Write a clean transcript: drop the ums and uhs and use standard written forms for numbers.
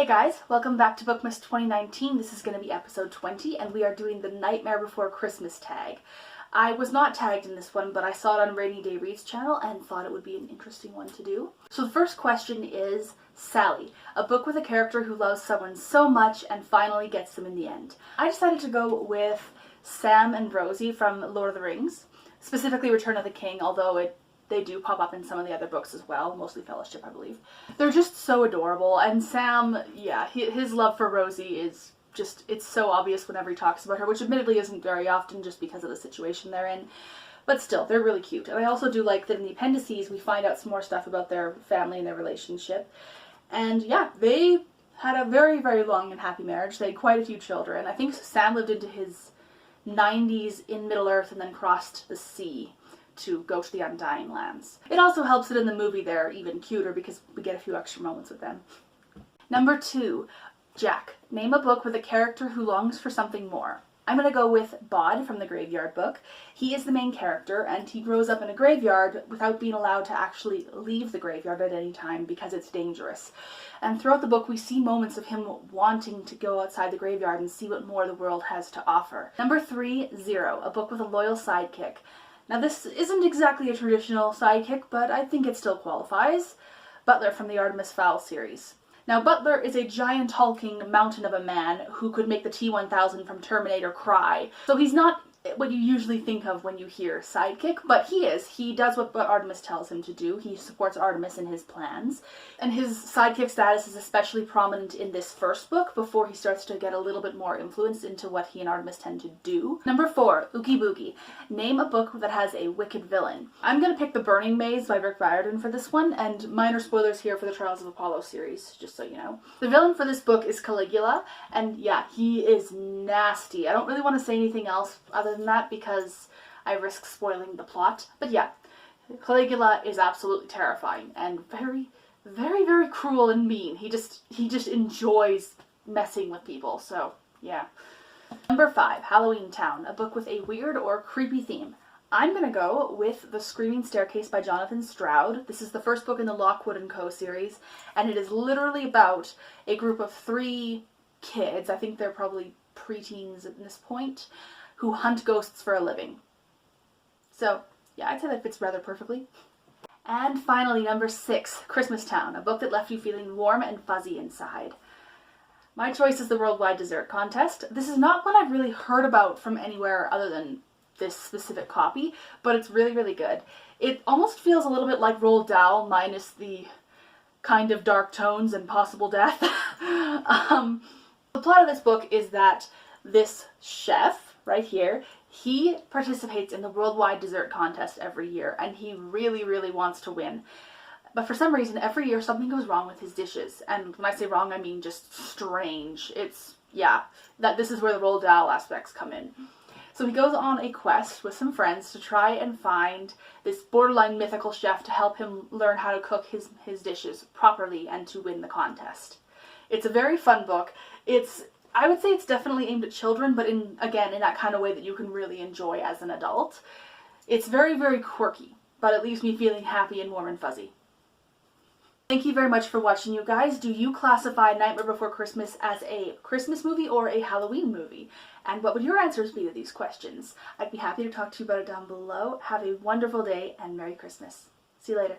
Hey guys, welcome back to Bookmas 2019. This is going to be episode 20 and we are doing the Nightmare Before Christmas tag. I was not tagged in this one, but I saw it on Rainy Day Reads channel and thought it would be an interesting one to do. So the first question is Sally, a book with a character who loves someone so much and finally gets them in the end. I decided to go with Sam and Rosie from Lord of the Rings, specifically Return of the King, although they do pop up in some of the other books as well, mostly Fellowship, I believe. They're just so adorable, and Sam, yeah, his love for Rosie is just, it's so obvious whenever he talks about her, which admittedly isn't very often just because of the situation they're in, but still, they're really cute. And I also do like that in the appendices we find out some more stuff about their family and their relationship. And yeah, they had a very, very long and happy marriage. They had quite a few children. I think Sam lived into his 90s in Middle-earth and then crossed the sea to go to the Undying Lands. It also helps that in the movie they're even cuter because we get a few extra moments with them. Number 2, Jack. Name a book with a character who longs for something more. I'm going to go with Bod from the Graveyard book. He is the main character and he grows up in a graveyard without being allowed to actually leave the graveyard at any time because it's dangerous. And throughout the book we see moments of him wanting to go outside the graveyard and see what more the world has to offer. Number 3, Zero. A book with a loyal sidekick. Now this isn't exactly a traditional sidekick, but I think it still qualifies. Butler from the Artemis Fowl series. Now Butler is a giant hulking mountain of a man who could make the T-1000 from Terminator cry. So he's not what you usually think of when you hear sidekick, but he is. He does what Artemis tells him to do. He supports Artemis in his plans. And his sidekick status is especially prominent in this first book before he starts to get a little bit more influence into what he and Artemis tend to do. Number 4, Oogie Boogie. Name a book that has a wicked villain. I'm going to pick The Burning Maze by Rick Riordan for this one, and minor spoilers here for the Trials of Apollo series, just so you know. The villain for this book is Caligula, and yeah, he is nasty. I don't really want to say anything else other than that because I risk spoiling the plot. But yeah, Caligula is absolutely terrifying and very, very, very cruel and mean. He just enjoys messing with people, so yeah. Number 5, Halloweentown, a book with a weird or creepy theme. I'm gonna go with The Screaming Staircase by Jonathan Stroud. This is the first book in the Lockwood & Co. series, and it is literally about a group of 3 kids, I think they're probably preteens at this point, who hunt ghosts for a living. So, yeah, I'd say that fits rather perfectly. And finally, number 6, Christmastown, a book that left you feeling warm and fuzzy inside. My choice is the Worldwide Dessert Contest. This is not one I've really heard about from anywhere other than this specific copy, but it's really, really good. It almost feels a little bit like Roald Dahl minus the kind of dark tones and possible death. The plot of this book is that this chef right here, he participates in the Worldwide Dessert Contest every year and he really, really wants to win. But for some reason, every year something goes wrong with his dishes. And when I say wrong, I mean just strange. It's, yeah, this is where the Roald Dahl aspects come in. So he goes on a quest with some friends to try and find this borderline mythical chef to help him learn how to cook his dishes properly and to win the contest. It's a very fun book. I would say it's definitely aimed at children, but again, in that kind of way that you can really enjoy as an adult. It's very, very quirky, but it leaves me feeling happy and warm and fuzzy. Thank you very much for watching, you guys. Do you classify Nightmare Before Christmas as a Christmas movie or a Halloween movie? And what would your answers be to these questions? I'd be happy to talk to you about it down below. Have a wonderful day and Merry Christmas. See you later.